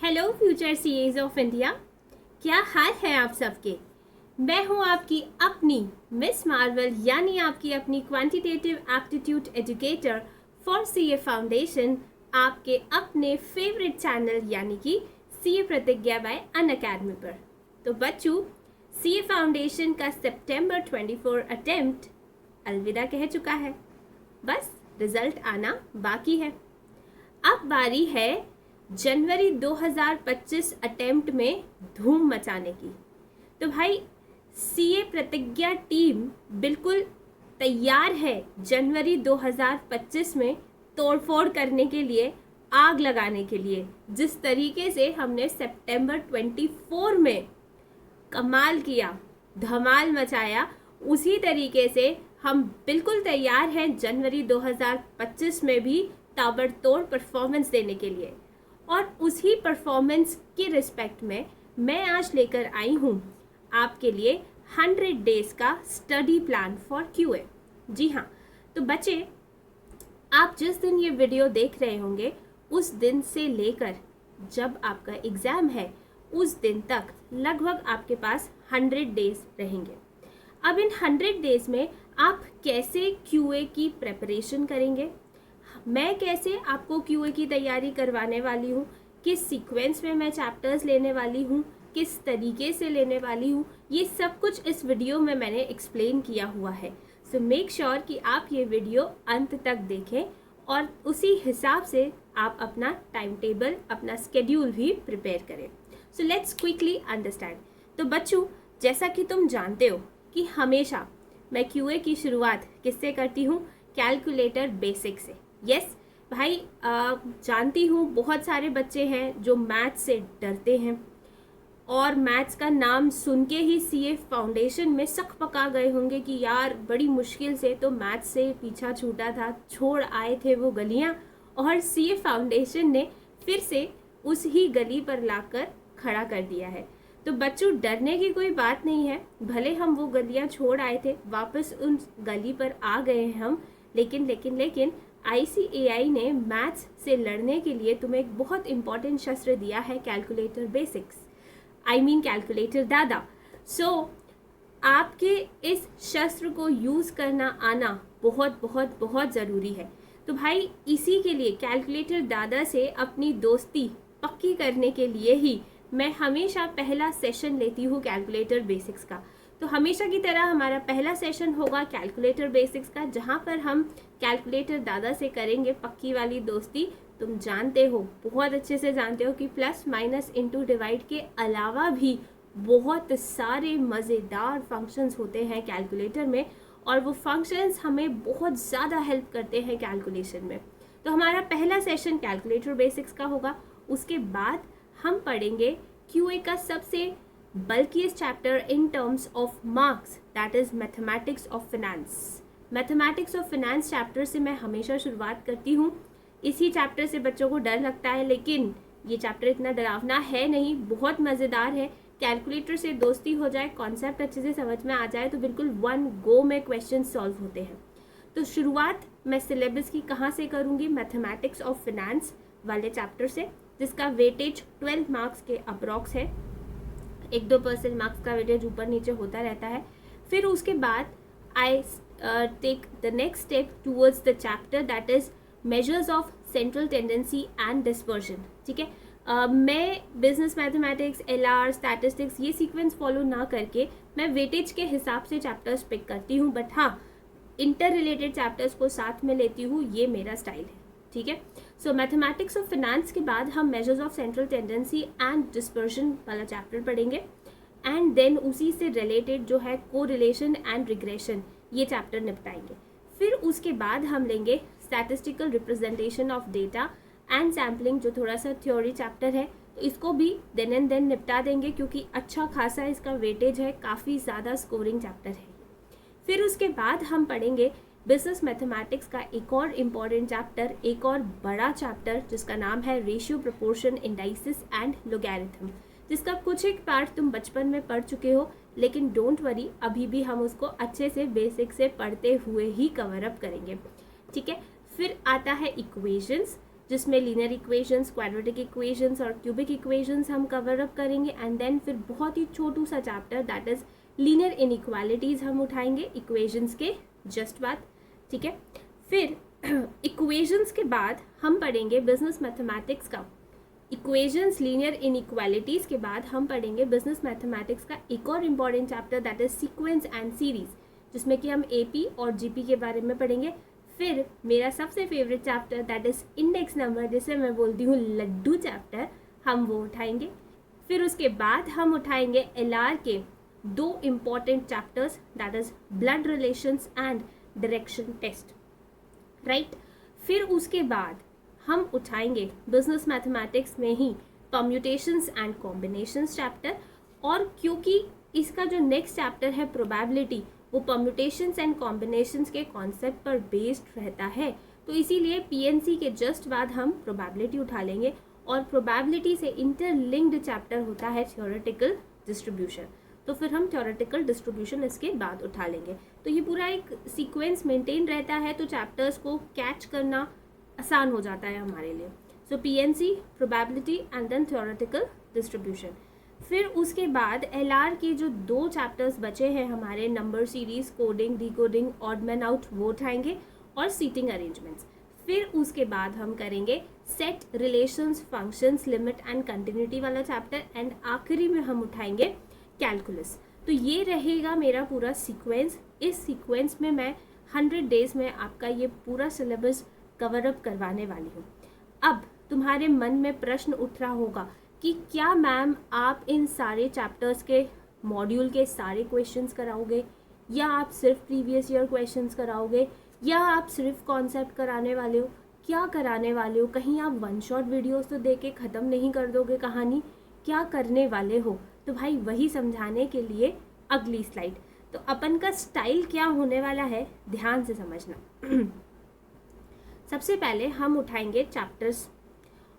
Hello future CEOs of India, क्या हाल है आप सबके। मैं हूं आपकी अपनी मिस मार्वल यानी आपकी अपनी quantitative aptitude educator for CA foundation, आपके अपने फेवरेट चैनल यानी कि सीए प्रतिज्ञा बाय अनअकैडमी पर। तो बच्चों, सीए फाउंडेशन का सितंबर 24 अटेम्प्ट अलविदा कह चुका है, बस रिजल्ट आना बाकी है। अब बारी है जनवरी 2025 अटेम्प्ट में धूम मचाने की। तो भाई सीए प्रतिज्ञा टीम बिल्कुल तैयार है जनवरी 2025 में तोड़फोड़ करने के लिए, आग लगाने के लिए। जिस तरीके से हमने सितंबर 24 में कमाल किया, धमाल मचाया, उसी तरीके से हम बिल्कुल तैयार हैं जनवरी 2025 में भी ताबड़तोड़ परफॉर्मेंस देने के लिए। और उसी परफॉर्मेंस की रिस्पेक्ट में मैं आज लेकर आई हूँ आपके लिए 100 डेज का स्टडी प्लान फॉर क्यूए। जी हाँ, तो बच्चे, आप जिस दिन ये वीडियो देख रहे होंगे उस दिन से लेकर जब आपका एग्ज़ाम है उस दिन तक लगभग आपके पास 100 डेज रहेंगे। अब इन 100 डेज में आप कैसे क्यूए की प्रेपरेशन करेंगे, मैं कैसे आपको क्यूए की तैयारी करवाने वाली हूँ, किस सीक्वेंस में मैं चैप्टर्स लेने वाली हूँ, किस तरीके से लेने वाली हूँ, ये सब कुछ इस वीडियो में मैंने एक्सप्लेन किया हुआ है। सो मेक श्योर कि आप ये वीडियो अंत तक देखें और उसी हिसाब से आप अपना टाइम टेबल, अपना स्केड्यूल भी प्रिपेयर करें। So let's quickly understand. तो बच्चों, जैसा कि तुम जानते हो कि हमेशा मैं क्यूए की शुरुआत किससे करती हूँ, कैलकुलेटर बेसिक से। यस भाई, जानती हूँ बहुत सारे बच्चे हैं जो मैथ्स से डरते हैं और मैथ्स का नाम सुन के ही सीए फाउंडेशन में सक पका गए होंगे कि यार बड़ी मुश्किल से तो मैथ्स से पीछा छूटा था, छोड़ आए थे वो गलियाँ, और सीए फाउंडेशन ने फिर से उस ही गली पर लाकर खड़ा कर दिया है। तो बच्चों, डरने की कोई बात नहीं है। भले हम वो गलियाँ छोड़ आए थे, वापस उन गली पर आ गए हैं हम, लेकिन ICAI ने मैथ्स से लड़ने के लिए तुम्हें एक बहुत इंपॉर्टेंट शस्त्र दिया है, कैलकुलेटर बेसिक्स, कैलकुलेटर दादा। सो आपके इस शस्त्र को यूज़ करना आना बहुत बहुत बहुत ज़रूरी है। तो भाई इसी के लिए, कैलकुलेटर दादा से अपनी दोस्ती पक्की करने के लिए ही मैं हमेशा पहला सेशन लेती हूँ कैलकुलेटर बेसिक्स का। तो हमेशा की तरह हमारा पहला सेशन होगा कैलकुलेटर बेसिक्स का, जहाँ पर हम कैलकुलेटर दादा से करेंगे पक्की वाली दोस्ती। तुम जानते हो, बहुत अच्छे से जानते हो कि प्लस माइनस इंटू डिवाइड के अलावा भी बहुत सारे मज़ेदार फंक्शंस होते हैं कैलकुलेटर में, और वो फंक्शंस हमें बहुत ज़्यादा हेल्प करते हैं कैलकुलेशन में। तो हमारा पहला सेशन कैलकुलेटर बेसिक्स का होगा। उसके बाद हम पढ़ेंगे क्यूए का सबसे bulkiest chapter in terms of marks, that is mathematics of finance. Mathematics of finance chapter से मैं हमेशा शुरुआत करती हूँ। इसी चैप्टर से बच्चों को डर लगता है, लेकिन ये चैप्टर इतना डरावना है नहीं, बहुत मज़ेदार है। कैलकुलेटर से दोस्ती हो जाए, कॉन्सेप्ट अच्छे से समझ में आ जाए तो बिल्कुल वन गो में क्वेश्चन सॉल्व होते हैं। तो शुरुआत मैं सिलेबस की कहाँ से करूँगी, मैथमेटिक्स ऑफ फिनेंस वाले चैप्टर से, जिसका वेटेज 12 मार्क्स के अप्रॉक्स है। 1-2% मार्क्स का वेटेज ऊपर नीचे होता रहता है। फिर उसके बाद I take the next step towards the chapter that is measures of central tendency and dispersion. ठीक है, मैं बिजनेस मैथमेटिक्स, LR, स्टैटिस्टिक्स ये सीक्वेंस फॉलो ना करके मैं वेटेज के हिसाब से चैप्टर्स पिक करती हूँ, बट हाँ इंटर रिलेटेड चैप्टर्स को साथ में लेती हूँ, ये मेरा स्टाइल है। ठीक है, सो मैथमेटिक्स ऑफ फिनेंस के बाद हम measures of central tendency and dispersion वाला चैप्टर पढ़ेंगे, एंड देन उसी से रिलेटेड जो है कोरिलेशन एंड रिग्रेशन, ये चैप्टर निपटाएंगे। फिर उसके बाद हम लेंगे statistical representation of data and sampling, जो थोड़ा सा थ्योरी चैप्टर है, तो इसको भी देन एंड देन निपटा देंगे क्योंकि अच्छा खासा इसका वेटेज है, काफ़ी ज़्यादा स्कोरिंग चैप्टर है। फिर उसके बाद हम पढ़ेंगे बिजनेस मैथमेटिक्स का एक और इम्पॉर्टेंट चैप्टर, एक और बड़ा चैप्टर, जिसका नाम है ratio, proportion, indices and logarithm, जिसका कुछ एक पार्ट तुम बचपन में पढ़ चुके हो, लेकिन डोंट वरी, अभी भी हम उसको अच्छे से बेसिक से पढ़ते हुए ही कवर अप करेंगे। ठीक है, फिर आता है इक्वेशंस, जिसमें लीनियर इक्वेशंस, क्वाड्रेटिक इक्वेशंस और क्यूबिक इक्वेशंस हम कवर अप करेंगे। एंड देन फिर बहुत ही छोटू सा chapter that is linear inequalities हम उठाएंगे इक्वेशंस के जस्ट बाद, ठीक है। फिर इक्वेशंस के बाद हम पढ़ेंगे बिजनेस मैथमेटिक्स का, इक्वेशंस, लीनियर इनइक्वालिटीज़ के बाद हम पढ़ेंगे बिजनेस मैथमेटिक्स का एक और important chapter that is sequence and series, जिसमें कि हम एपी और जीपी के बारे में पढ़ेंगे। फिर मेरा सबसे favourite chapter that is index number, जिसे मैं बोलती हूँ लड्डू चैप्टर, हम वो उठाएंगे। फिर उसके बाद हम उठाएंगे एलआर के 2 important chapters that is blood relations and direction test, right. फिर उसके बाद हम उठाएंगे बिजनेस मैथमेटिक्स में ही परम्यूटेशंस एंड कॉम्बिनेशंस चैप्टर, और क्योंकि इसका जो नेक्स्ट चैप्टर है प्रोबेबिलिटी, वो परम्यूटेशंस एंड कॉम्बिनेशंस के कॉन्सेप्ट पर बेस्ड रहता है, तो इसीलिए पीएनसी के जस्ट बाद हम प्रोबेबिलिटी उठा लेंगे। और प्रोबेबिलिटी से इंटरलिंक्ड चैप्टर होता है थ्योरेटिकल डिस्ट्रीब्यूशन, तो फिर हम थ्योरेटिकल डिस्ट्रीब्यूशन इसके बाद उठा लेंगे। तो ये पूरा एक सीक्वेंस मेंटेन रहता है, तो चैप्टर्स को कैच करना आसान हो जाता है हमारे लिए। So PNC, probability and then theoretical distribution. फिर उसके बाद एलआर के जो 2 चैप्टर्स बचे हैं हमारे, number series, coding, decoding, odd man out, वो उठाएंगे, और सीटिंग अरेंजमेंट्स। फिर उसके बाद हम करेंगे set, relations, functions, limit and continuity वाला चैप्टर, एंड आखिरी में हम उठाएंगे कैलकुलस। तो ये रहेगा मेरा पूरा सीक्वेंस। इस सीक्वेंस में मैं 100 डेज में आपका ये पूरा सिलेबस कवर अप करवाने वाली हूँ। अब तुम्हारे मन में प्रश्न उठ रहा होगा कि क्या मैम आप इन सारे चैप्टर्स के मॉड्यूल के सारे क्वेश्चंस कराओगे, या आप सिर्फ प्रीवियस ईयर क्वेश्चंस कराओगे, या आप सिर्फ कॉन्सेप्ट कराने वाले हो, क्या कराने वाले हो? कहीं आप 1 शॉट वीडियोस तो देख के ख़त्म नहीं कर दोगे कहानी, क्या करने वाले हो? तो भाई वही समझाने के लिए अगली स्लाइड। तो अपन का स्टाइल क्या होने वाला है, ध्यान से समझना। सबसे पहले हम उठाएंगे चैप्टर्स,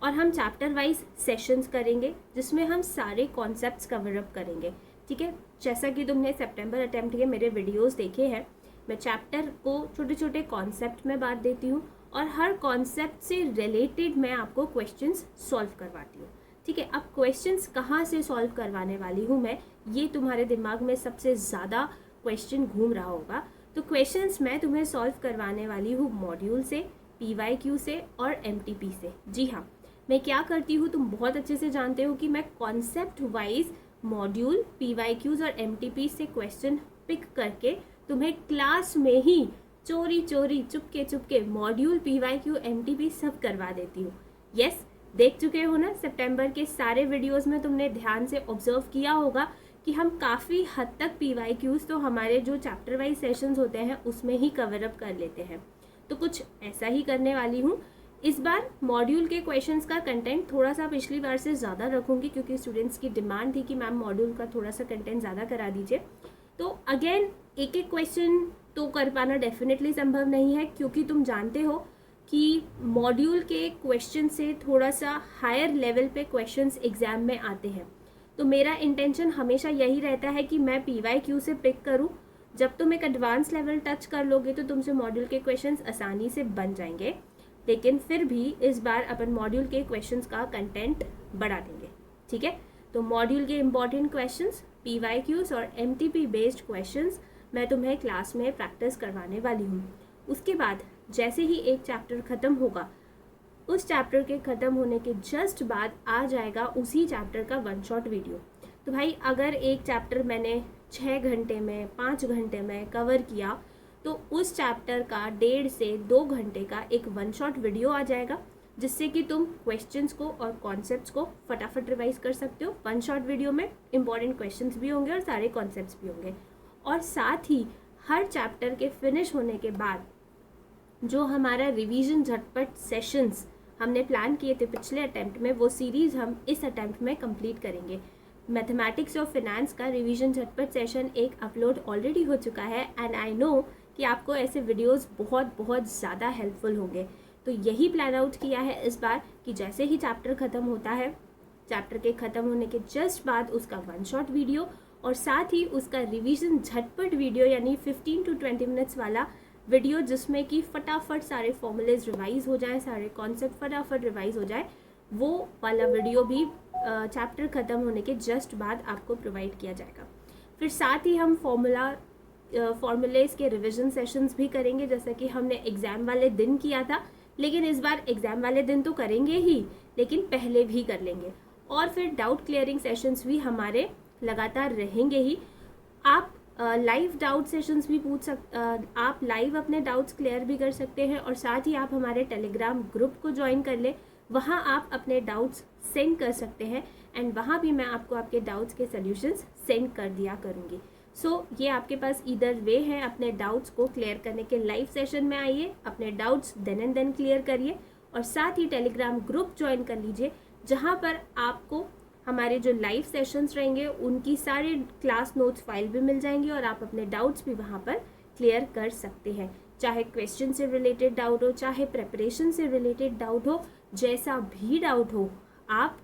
और हम चैप्टर वाइज सेशंस करेंगे, जिसमें हम सारे कॉन्सेप्ट्स कवर अप करेंगे, ठीक है। जैसा कि तुमने सितंबर अटेम्प्ट के मेरे वीडियोस देखे हैं, मैं चैप्टर को छोटे छोटे कॉन्सेप्ट में बांट देती हूँ, और हर कॉन्सेप्ट से रिलेटेड मैं आपको क्वेश्चंस सॉल्व करवाती हूँ, ठीक है। अब क्वेश्चंस कहाँ से सॉल्व करवाने वाली हूँ मैं, ये तुम्हारे दिमाग में सबसे ज़्यादा क्वेश्चन घूम रहा होगा। तो क्वेश्चंस मैं तुम्हें सॉल्व करवाने वाली हूँ मॉड्यूल से, PYQ से और MTP से। जी हाँ, मैं क्या करती हूँ तुम बहुत अच्छे से जानते हो कि मैं कॉन्सेप्ट वाइज मॉड्यूल, PYQs और MTP से क्वेश्चन पिक करके तुम्हें क्लास में ही चोरी चोरी Chupke Chupke module, PYQ, MTP सब करवा देती हूँ। यस, देख चुके हो ना सितंबर के सारे वीडियोस में, तुमने ध्यान से ऑब्जर्व किया होगा कि हम काफ़ी हद तक PYQs तो हमारे जो चैप्टर वाइज सेशंस होते हैं उसमें ही कवर अप कर लेते हैं। तो कुछ ऐसा ही करने वाली हूँ इस बार। मॉड्यूल के क्वेश्चंस का कंटेंट थोड़ा सा पिछली बार से ज़्यादा रखूँगी, क्योंकि स्टूडेंट्स की डिमांड थी कि मैम मॉड्यूल का थोड़ा सा कंटेंट ज़्यादा करा दीजिए। तो अगेन एक एक क्वेश्चन तो कर पाना डेफिनेटली संभव नहीं है, क्योंकि तुम जानते हो कि मॉड्यूल के क्वेश्चन से थोड़ा सा हायर लेवल पे क्वेश्चंस एग्ज़ाम में आते हैं। तो मेरा इंटेंशन हमेशा यही रहता है कि मैं PYQ से पिक करूं। जब तुम एक एडवांस लेवल टच कर लोगे तो तुमसे मॉड्यूल के क्वेश्चंस आसानी से बन जाएंगे, लेकिन फिर भी इस बार अपन मॉड्यूल के क्वेश्चंस का कंटेंट बढ़ा देंगे, ठीक है। तो मॉड्यूल के इम्पॉर्टेंट क्वेश्चंस, PYQs और MTP बेस्ड क्वेश्चंस मैं तुम्हें क्लास में प्रैक्टिस करवाने वाली हूँ। उसके बाद जैसे ही एक चैप्टर ख़त्म होगा, उस चैप्टर के ख़त्म होने के जस्ट बाद आ जाएगा उसी चैप्टर का 1 शॉट वीडियो। तो भाई अगर एक चैप्टर मैंने 6 घंटे में, 5 घंटे में कवर किया, तो उस चैप्टर का 1.5 से 2 घंटे का एक 1 शॉट वीडियो आ जाएगा, जिससे कि तुम क्वेश्चंस को और कॉन्सेप्ट्स को फटाफट रिवाइज कर सकते हो। 1 शॉट वीडियो में इंपॉर्टेंट क्वेश्चंस भी होंगे और सारे कॉन्सेप्ट्स भी होंगे। और साथ ही हर चैप्टर के फिनिश होने के बाद जो हमारा रिवीजन झटपट सेशंस हमने प्लान किए थे पिछले अटेम्प्ट में, वो सीरीज़ हम इस अटेम्प्ट में कंप्लीट करेंगे। मैथमेटिक्स और फिनेंस का रिवीजन झटपट सेशन एक अपलोड ऑलरेडी हो चुका है, एंड आई नो कि आपको ऐसे वीडियोस बहुत बहुत ज़्यादा हेल्पफुल होंगे। तो यही प्लान आउट किया है इस बार कि जैसे ही चैप्टर ख़त्म होता है, चैप्टर के ख़त्म होने के जस्ट बाद उसका 1 शॉट वीडियो और साथ ही उसका रिवीजन झटपट वीडियो, यानी 15 to 20 मिनट्स वाला वीडियो जिसमें कि फटाफट सारे फॉर्मूलेज रिवाइज हो जाए, सारे कॉन्सेप्ट फटाफट रिवाइज हो जाए, वो वाला वीडियो भी चैप्टर ख़त्म होने के जस्ट बाद आपको प्रोवाइड किया जाएगा। फिर साथ ही हम फॉर्मूलेज के रिविजन सेशंस भी करेंगे, जैसा कि हमने एग्ज़ाम वाले दिन किया था, लेकिन इस बार एग्ज़ाम वाले दिन तो करेंगे ही, लेकिन पहले भी कर लेंगे। और फिर डाउट क्लियरिंग सेशंस भी हमारे लगातार रहेंगे ही। आप लाइव डाउट सेशंस भी आप लाइव अपने डाउट्स क्लियर भी कर सकते हैं, और साथ ही आप हमारे टेलीग्राम ग्रुप को ज्वाइन कर लें, वहाँ आप अपने डाउट्स सेंड कर सकते हैं, एंड वहाँ भी मैं आपको आपके डाउट्स के सॉल्यूशंस सेंड कर दिया करूँगी। सो ये आपके पास ईदर वे है, अपने डाउट्स को क्लियर करने के लाइव सेशन में आइए, अपने doubts then and then clear करिए, और साथ ही टेलीग्राम ग्रुप ज्वाइन कर लीजिए, जहाँ पर आपको हमारे जो लाइव सेशंस रहेंगे उनकी सारी क्लास नोट्स फाइल भी मिल जाएंगी, और आप अपने डाउट्स भी वहाँ पर क्लियर कर सकते हैं। चाहे क्वेश्चन से रिलेटेड डाउट हो, चाहे प्रिपरेशन से रिलेटेड डाउट हो, जैसा भी डाउट हो, आप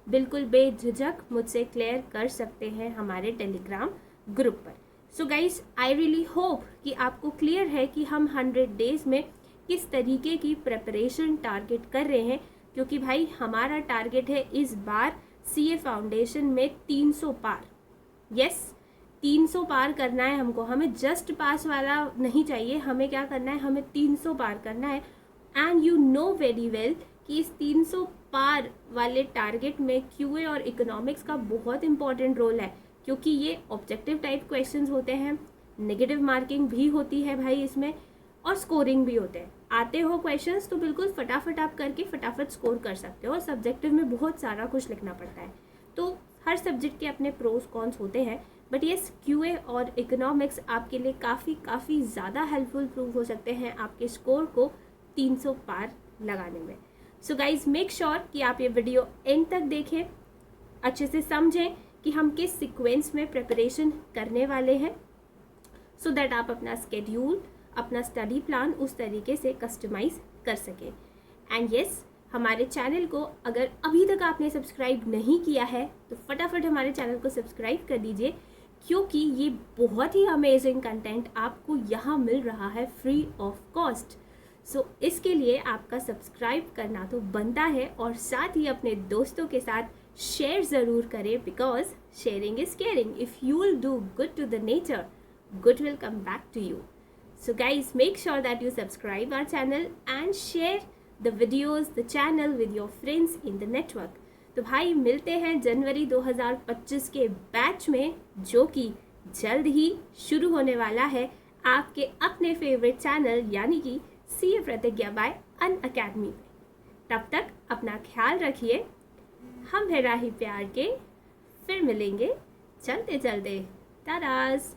बिल्कुल बेझिझक मुझसे क्लियर कर सकते हैं हमारे टेलीग्राम ग्रुप पर। So guys, I really hope कि आपको क्लियर है कि हम 100 डेज में किस तरीके की प्रिपरेशन टारगेट कर रहे हैं, क्योंकि भाई हमारा टारगेट है इस बार CA फाउंडेशन में 300 पार। यस, 300 पार करना है हमको, हमें जस्ट पास वाला नहीं चाहिए, हमें क्या करना है, हमें 300 पार करना है। And you know very well कि इस 300 पार वाले टारगेट में QA और इकोनॉमिक्स का बहुत इंपॉर्टेंट रोल है, क्योंकि ये ऑब्जेक्टिव टाइप क्वेश्चंस होते हैं, नेगेटिव मार्किंग भी होती है भाई इसमें, और स्कोरिंग भी होते हैं। आते हो क्वेश्चंस तो बिल्कुल फटाफट आप करके फटाफट स्कोर कर सकते हो, और सब्जेक्टिव में बहुत सारा कुछ लिखना पड़ता है। तो हर सब्जेक्ट के अपने प्रोज कॉन्स होते हैं, बट ये QA और इकोनॉमिक्स आपके लिए काफ़ी ज़्यादा हेल्पफुल प्रूव हो सकते हैं आपके स्कोर को 300 पार लगाने में। सो गाइज, मेक श्योर कि आप ये वीडियो एंड तक देखें, अच्छे से समझें कि हम किस सीक्वेंस में प्रिपरेशन करने वाले हैं, सो दैट आप अपना स्केड्यूल, अपना स्टडी प्लान उस तरीके से कस्टमाइज़ कर सकें। एंड येस, हमारे चैनल को अगर अभी तक आपने सब्सक्राइब नहीं किया है तो फटाफट हमारे चैनल को सब्सक्राइब कर दीजिए, क्योंकि ये बहुत ही अमेजिंग कंटेंट आपको यहाँ मिल रहा है फ्री ऑफ कॉस्ट। सो इसके लिए आपका सब्सक्राइब करना तो बनता है, और साथ ही अपने दोस्तों के साथ शेयर ज़रूर करें, because sharing is caring. If you will do good to the nature, good will come back to you. So guys, make sure that you subscribe our channel and share the videos, the channel with your friends in the network. तो भाई मिलते हैं जनवरी 2025 के batch में, जो कि जल्द ही शुरू होने वाला है आपके अपने फेवरेट चैनल यानी कि CA प्रतिज्ञा बाय अनअकैडमी में। तब तक अपना ख्याल रखिए, हम है राही प्यार के, फिर मिलेंगे चलते चलते। टाटास।